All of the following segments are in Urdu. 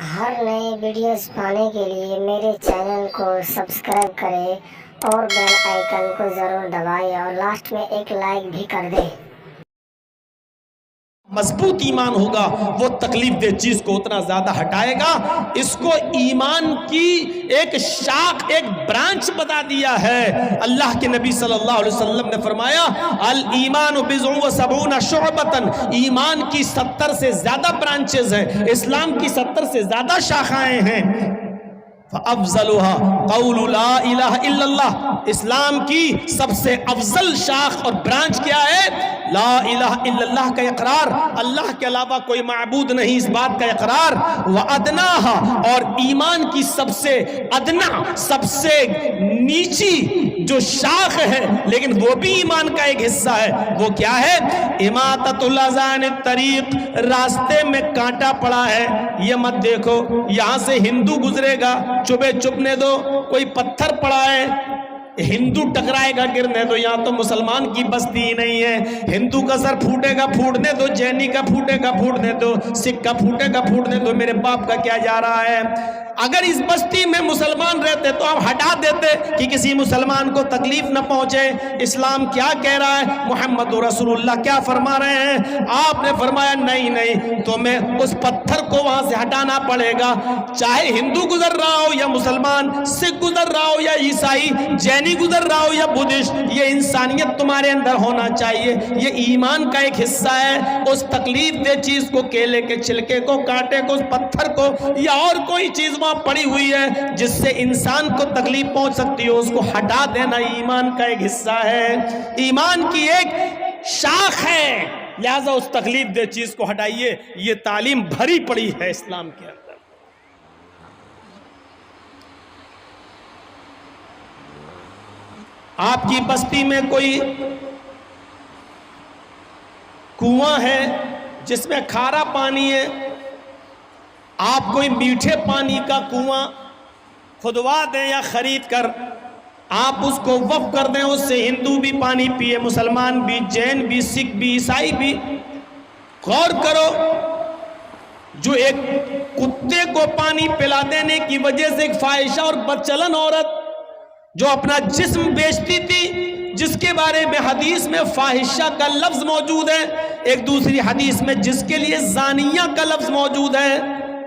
ہر نئے ویڈیوز پانے کے لیے میرے چینل کو سبسکرائب کریں اور بیل آئیکن کو ضرور دبائیں اور لاسٹ میں ایک لائک بھی کر دیں۔ مضبوط ایمان ہوگا وہ تکلیف دہ چیز کو اتنا زیادہ ہٹائے گا۔ اس کو ایمان کی ایک شاخ، ایک برانچ بتا دیا ہے۔ اللہ کے نبی صلی اللہ علیہ وسلم نے فرمایا الایمان بضع و سبعون شعبۃ، ایمان کی 70 سے زیادہ برانچز ہیں، اسلام کی 70 سے زیادہ شاخائیں ہیں۔ فَأَفْضَلُهَا قَوْلُ لَا إِلَهَ إِلَّا اللَّهِ، اسلام کی سب سے افضل شاخ اور برانچ کیا ہے؟ لا الہ الا اللہ کا اقرار، اللہ کے علاوہ کوئی معبود نہیں، اس بات کا اقرار۔ وَأَدْنَاهَا، اور ایمان کی سب سے ادنا، سب سے نیچی جو شاخ ہے لیکن وہ بھی ایمان کا ایک حصہ ہے، وہ کیا ہے؟ اماطۃ الاذى عن الطریق، راستے میں کانٹا پڑا ہے، یہ مت دیکھو یہاں سے ہندو گزرے گا چبے چپنے دو، کوئی پتھر پڑا ہے ہندو ٹکرائے گا گرنے دو، یہاں تو مسلمان کی بستی ہی نہیں ہے، ہندو کا سر پھوٹے گا پھوٹنے دو، جینی کا پھوٹے گا پھوٹنے دو، سکھ کا پھوٹے گا پھوٹنے دو، میرے باپ کا کیا جا رہا ہے؟ اگر اس بستی میں مسلمان رہتے تو آپ ہٹا دیتے کہ کسی مسلمان کو تکلیف نہ پہنچے۔ اسلام کیا کہہ رہا ہے؟ محمد رسول اللہ کیا فرما رہے ہیں؟ آپ نے فرمایا نہیں تمہیں اس پتھر کو وہاں سے ہٹانا پڑے گا، چاہے ہندو گزر رہا ہو یا مسلمان، سکھ گزر رہا ہو یا عیسائی، جینی گزر رہا ہو یا بدھسٹ، یہ انسانیت تمہارے اندر ہونا چاہیے، یہ ایمان کا ایک حصہ ہے۔ اس تکلیف دہ چیز کو، کیلے کے چھلکے کو، کانٹے کو، اس پتھر کو یا اور کوئی چیز وہاں پڑی ہوئی ہے جس سے انسان کو تکلیف پہنچ سکتی ہو، اس کو ہٹا دینا ایمان کا ایک حصہ ہے، ایمان کی ایک شاخ ہے۔ لہذا اس تکلیف دہ چیز کو ہٹائیے، یہ تعلیم بھری پڑی ہے اسلام کے اندر۔ آپ کی بستی میں کوئی کنواں ہے جس میں کھارا پانی ہے، آپ کوئی میٹھے پانی کا کنواں کھدوا دیں یا خرید کر آپ اس کو وقف کر دیں، اس سے ہندو بھی پانی پیے، مسلمان بھی، جین بھی، سکھ بھی، عیسائی بھی۔ غور کرو، جو ایک کتے کو پانی پلا دینے کی وجہ سے ایک فاحشہ اور بدچلن عورت جو اپنا جسم بیچتی تھی، جس کے بارے میں حدیث میں فاحشہ کا لفظ موجود ہے، ایک دوسری حدیث میں جس کے لیے زانیہ کا لفظ موجود ہے،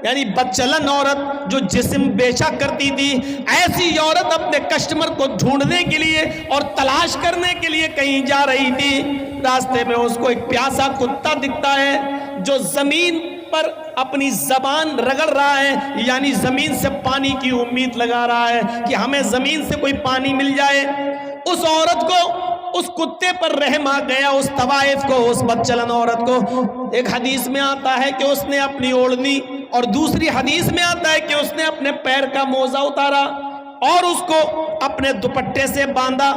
یعنی بدچلن عورت جو جسم بیچا کرتی تھی، ایسی عورت اپنے کسٹمر کو ڈھونڈنے کے لیے اور تلاش کرنے کے لیے کہیں جا رہی تھی، راستے میں اس کو ایک پیاسا کتا دکھتا ہے جو زمین پر اپنی زبان رگڑ رہا ہے، یعنی زمین سے پانی کی امید لگا رہا ہے کہ ہمیں زمین سے کوئی پانی مل جائے۔ اس عورت کو، اس کتے پر رحم آ گیا، اس طوائف کو، اس بدچلن عورت کو۔ ایک حدیث میں آتا ہے کہ اس نے اپنی اوڑھنی، اور دوسری حدیث میں آتا ہے کہ اس نے اپنے پیر کا موزہ اتارا اور اس کو اپنے دوپٹے سے باندھا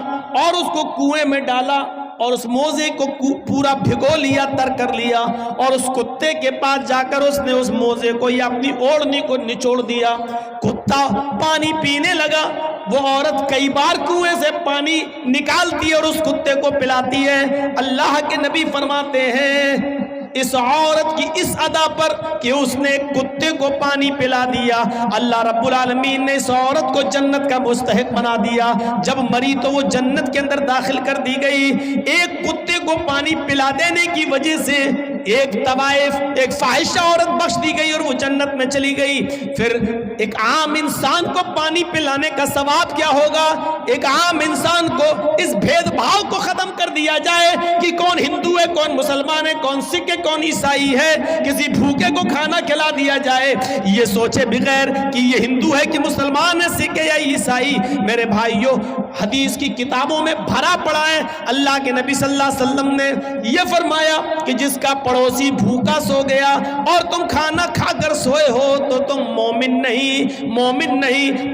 اور اس کو کنویں میں ڈالا اور اس موزے کو پورا بھگو لیا، تر کر لیا، اور اس کتے کے پاس جا کر اس نے اس موزے کو یا اپنی اوڑھنی کو نچوڑ دیا۔ کتا پانی پینے لگا، وہ عورت کئی بار کنویں سے پانی نکالتی ہے اور اس کتے کو پلاتی ہے۔ اللہ کے نبی فرماتے ہیں اس عورت کی اس ادا پر کہ اس نے کتے کو پانی پلا دیا، اللہ رب العالمین نے اس عورت کو جنت کا مستحق بنا دیا۔ جب مری تو وہ جنت کے اندر داخل کر دی گئی۔ ایک کتے کو پانی پلا دینے کی وجہ سے ایک طوائف، ایک فاحشہ عورت بخش دی گئی اور وہ جنت میں چلی گئی۔ پھر ایک عام انسان کو پانی پلانے کا ثواب کیا ہوگا؟ ایک عام انسان کو اس بھید بھاؤ کو ختم کر دیا جائے کہ کون ہندو ہے، کون مسلمان ہے، کون سکھ ہے، کون عیسائی ہے، کسی بھوکے کو کھانا کھلا دیا جائے، یہ سوچے بغیر کہ یہ ہندو ہے کہ مسلمان ہے، سکھ ہے یا عیسائی۔ میرے بھائیوں، حدیث کی کتابوں میں بھرا پڑا ہے، اللہ کے نبی صلی اللہ علیہ وسلم نے یہ فرمایا کہ جس کا پڑوسی بھوکا سو گیا اور تم کھانا کھا کر سوئے ہو تو تم مومن نہیں۔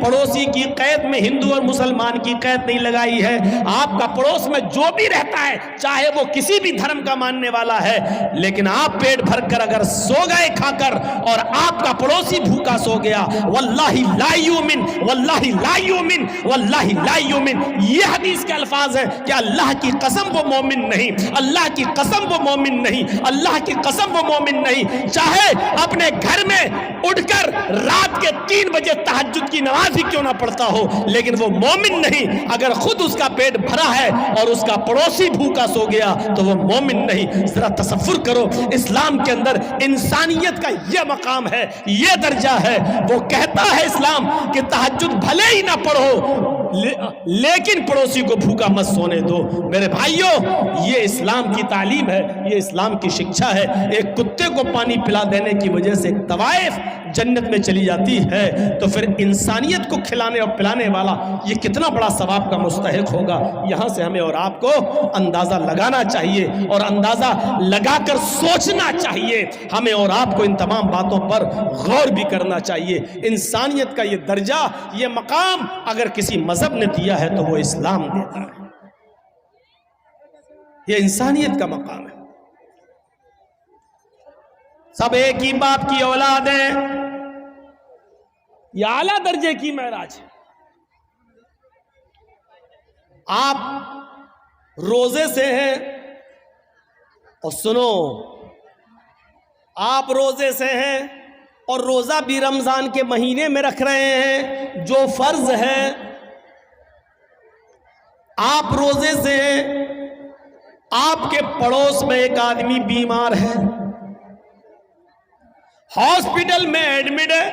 پڑوسی کی قید میں ہندو اور مسلمان کی قید نہیں لگائی ہے۔ آپ کا پڑوس میں جو بھی رہتا ہے، چاہے وہ کسی بھی دھرم کا ماننے والا ہے، لیکن آپ پیٹ بھر کر اگر سو گئے کھا کر اور آپ کا پڑوسی بھوکا سو گیا، واللہ لا یؤمن، واللہ لا یؤمن، واللہ لا یؤمن۔ مومن. یہ حدیث کے الفاظ ہیں کہ اللہ کی قسم وہ مومن نہیں, اللہ کی قسم وہ مومن نہیں, اللہ کی قسم وہ مومن نہیں. چاہے اپنے گھر میں اٹھ کر رات کے 3 بجے تہجد کی نماز ہی کیوں نہ پڑھتا ہو, لیکن وہ مومن نہیں. اگر خود اس کا پیٹ بھرا ہے اور اس کا پڑوسی بھوکا سو گیا تو وہ مومن نہیں. ذرا تصور کرو, اسلام کے اندر انسانیت کا یہ مقام ہے, یہ درجہ ہے. وہ کہتا ہے اسلام کہ تہجد بھلے ہی نہ پڑھو لیکن پڑوسی کو بھوکا مت سونے دو. میرے بھائیوں, یہ اسلام کی تعلیم ہے, یہ اسلام کی شکشا ہے. ایک کتے کو پانی پلا دینے کی وجہ سے ایک طوائف جنت میں چلی جاتی ہے, تو پھر انسانیت کو کھلانے اور پلانے والا یہ کتنا بڑا ثواب کا مستحق ہوگا. یہاں سے ہمیں اور آپ کو اندازہ لگانا چاہیے اور اندازہ لگا کر سوچنا چاہیے. ہمیں اور آپ کو ان تمام باتوں پر غور بھی کرنا چاہیے. انسانیت کا یہ درجہ, یہ مقام اگر کسی مذہب نے دیا ہے تو وہ اسلام دیتا ہے. یہ انسانیت کا مقام ہے. سب ایک ہی باپ کی اولاد ہیں, یہ اعلیٰ درجے کی معراج ہے. آپ روزے سے ہیں, اور سنو, آپ روزے سے ہیں اور روزہ بھی رمضان کے مہینے میں رکھ رہے ہیں جو فرض ہے. آپ روزے سے ہیں, آپ کے پڑوس میں ایک آدمی بیمار ہے, ہاسپٹل میں ایڈمٹ ہے,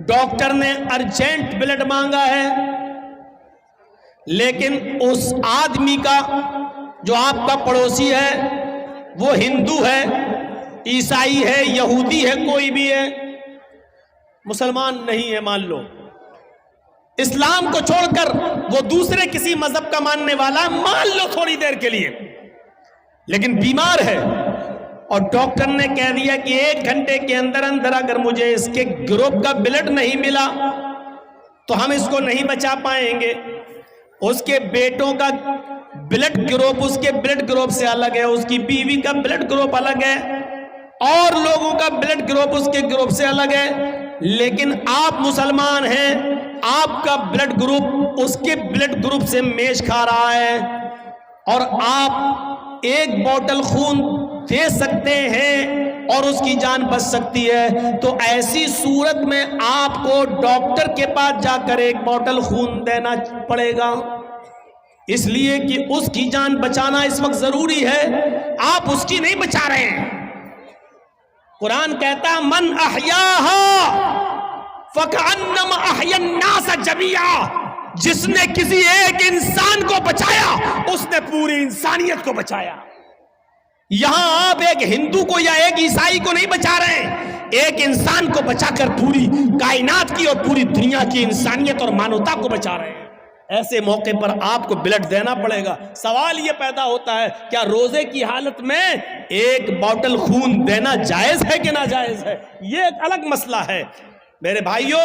ڈاکٹر نے ارجنٹ بلڈ مانگا ہے, لیکن اس آدمی کا جو آپ کا پڑوسی ہے وہ ہندو ہے, عیسائی ہے, یہودی ہے, کوئی بھی ہے, مسلمان نہیں ہے, مان لو اسلام کو چھوڑ کر وہ دوسرے کسی مذہب کا ماننے والا, مان لو تھوڑی دیر کے لیے, لیکن بیمار ہے. اور ڈاکٹر نے کہہ دیا کہ 1 گھنٹے کے اندر اندر اگر مجھے اس کے گروپ کا بلڈ نہیں ملا تو ہم اس کو نہیں بچا پائیں گے. اس کے بیٹوں کا بلڈ گروپ اس کے بلڈ گروپ سے الگ ہے, اس کی بیوی کا بلڈ گروپ الگ ہے, اور لوگوں کا بلڈ گروپ اس کے گروپ سے الگ ہے, لیکن آپ مسلمان ہیں, آپ کا بلڈ گروپ اس کے بلڈ گروپ سے میچ کھا رہا ہے, اور آپ 1 بوتل خون دے سکتے ہیں اور اس کی جان بچ سکتی ہے. تو ایسی صورت میں آپ کو ڈاکٹر کے پاس جا کر 1 بوتل خون دینا پڑے گا, اس لیے کہ اس کی جان بچانا اس وقت ضروری ہے, آپ اس کی نہیں بچا رہے ہیں. قرآن کہتا من احیاہا فکأنما احیا الناس جمیعا, جس نے کسی ایک انسان کو بچایا اس نے پوری انسانیت کو بچایا. یہاں آپ ایک ہندو کو یا ایک عیسائی کو نہیں بچا رہے ہیں, ایک انسان کو بچا کر پوری کائنات کی اور پوری دنیا کی انسانیت اور مانوتا کو بچا رہے ہیں. ایسے موقع پر آپ کو بلڈ دینا پڑے گا. سوال یہ پیدا ہوتا ہے, کیا روزے کی حالت میں 1 بوتل خون دینا جائز ہے کہ ناجائز ہے؟ یہ ایک الگ مسئلہ ہے. میرے بھائیوں,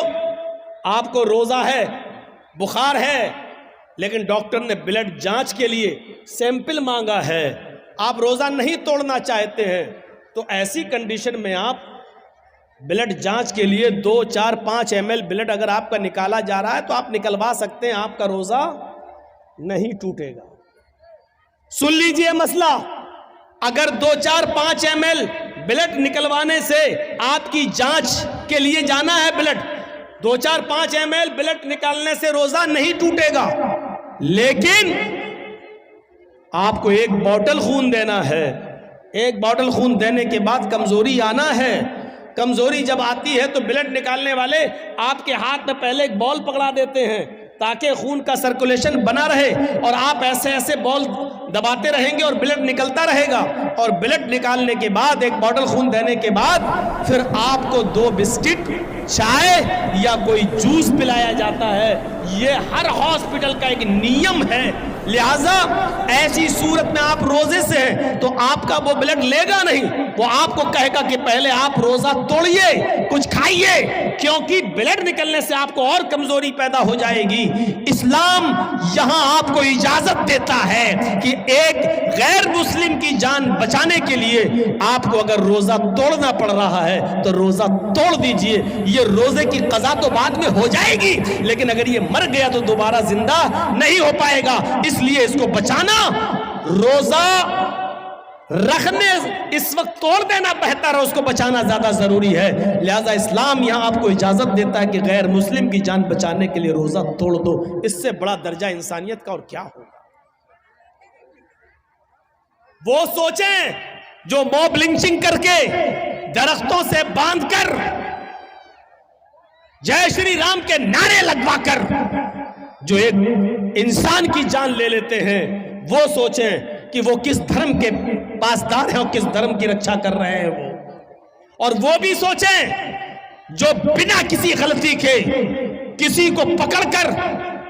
آپ کو روزہ ہے, بخار ہے, لیکن ڈاکٹر نے بلڈ جانچ کے لیے سیمپل مانگا ہے, آپ روزہ نہیں توڑنا چاہتے ہیں, تو ایسی کنڈیشن میں آپ بلڈ جانچ کے لیے 2, 4, 5 ml بلڈ اگر آپ کا نکالا جا رہا ہے تو آپ نکلوا سکتے ہیں, آپ کا روزہ نہیں ٹوٹے گا. سن لیجئے مسئلہ, اگر 2, 4, 5 ml بلڈ نکلوانے سے آپ کی جانچ کے لیے جانا ہے بلڈ, 2, 4, 5 ml بلڈ نکالنے سے روزہ نہیں ٹوٹے گا, لیکن آپ کو 1 بوتل خون دینا ہے. 1 بوتل خون دینے کے بعد کمزوری آنا ہے. کمزوری جب آتی ہے تو بلڈ نکالنے والے آپ کے ہاتھ میں پہلے ایک بال پکڑا دیتے ہیں تاکہ خون کا سرکولیشن بنا رہے, اور آپ ایسے ایسے بال دباتے رہیں گے اور بلڈ نکلتا رہے گا. اور بلڈ نکالنے کے بعد 1 بوتل خون دینے کے بعد پھر آپ کو 2 بسکٹ, چائے یا کوئی جوس پلایا جاتا ہے. یہ ہر ہاسپٹل کا ایک نیم ہے. لہٰذا ایسی صورت میں آپ روزے سے ہیں تو آپ کا وہ بلڈ لے گا نہیں, وہ آپ کو کہے گا کہ پہلے آپ روزہ توڑیے، کچھ کھائیے، کیونکہ بلڈ نکلنے سے آپ کو اور کمزوری پیدا ہو جائے گی۔ اسلام یہاں آپ کو اجازت دیتا ہے کہ ایک غیر مسلم کی جان بچانے کے لیے آپ کو اگر روزہ توڑنا پڑ رہا ہے تو روزہ توڑ دیجئے۔ یہ روزے کی قضا تو بعد میں ہو جائے گی، لیکن اگر یہ مر گیا تو دوبارہ زندہ نہیں ہو پائے گا، اس لیے اس کو بچانا، روزہ رکھنے اس وقت توڑ دینا بہتر ہے، اس کو بچانا زیادہ ضروری ہے۔ لہذا اسلام یہاں آپ کو اجازت دیتا ہے کہ غیر مسلم کی جان بچانے کے لیے روزہ توڑ دو۔ اس سے بڑا درجہ انسانیت کا اور کیا ہوگا؟ وہ سوچیں جو موب لنچنگ کر کے درختوں سے باندھ کر جے شری رام کے نعرے لگوا کر جو ایک انسان کی جان لے لیتے ہیں، وہ سوچیں کہ وہ کس دھرم کے پاسدار ہیں اور کس دھرم کی رکشا کر رہے ہیں وہ، اور وہ بھی سوچیں جو بنا کسی غلطی کے کسی کو پکڑ کر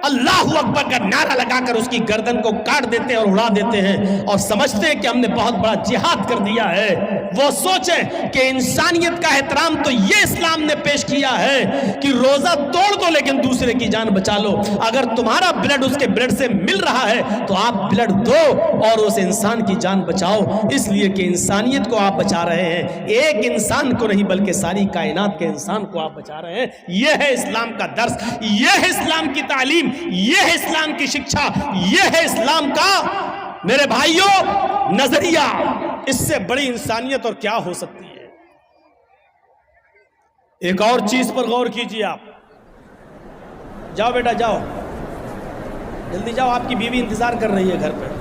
اللہ اکبر کا نعرہ لگا کر اس کی گردن کو کاٹ دیتے ہیں اور اڑا دیتے ہیں اور سمجھتے ہیں کہ ہم نے بہت بڑا جہاد کر دیا ہے۔ وہ سوچیں کہ انسانیت کا احترام تو یہ اسلام نے پیش کیا ہے کہ روزہ توڑ دو لیکن دوسرے کی جان بچا لو۔ اگر تمہارا بلڈ اس کے بلڈ سے مل رہا ہے تو آپ بلڈ دو اور اس انسان کی جان بچاؤ، اس لیے کہ انسانیت کو آپ بچا رہے ہیں، ایک انسان کو نہیں بلکہ ساری کائنات کے انسان کو آپ بچا رہے ہیں۔ یہ ہے اسلام کا درس، یہ ہے اسلام کی تعلیم، یہ ہے اسلام کی شکشا، یہ ہے اسلام کا میرے بھائیوں نظریہ۔ اس سے بڑی انسانیت اور کیا ہو سکتی ہے؟ ایک اور چیز پر غور کیجیے آپ۔ جاؤ بیٹا جاؤ، جلدی جاؤ، آپ کی بیوی انتظار کر رہی ہے گھر پہ۔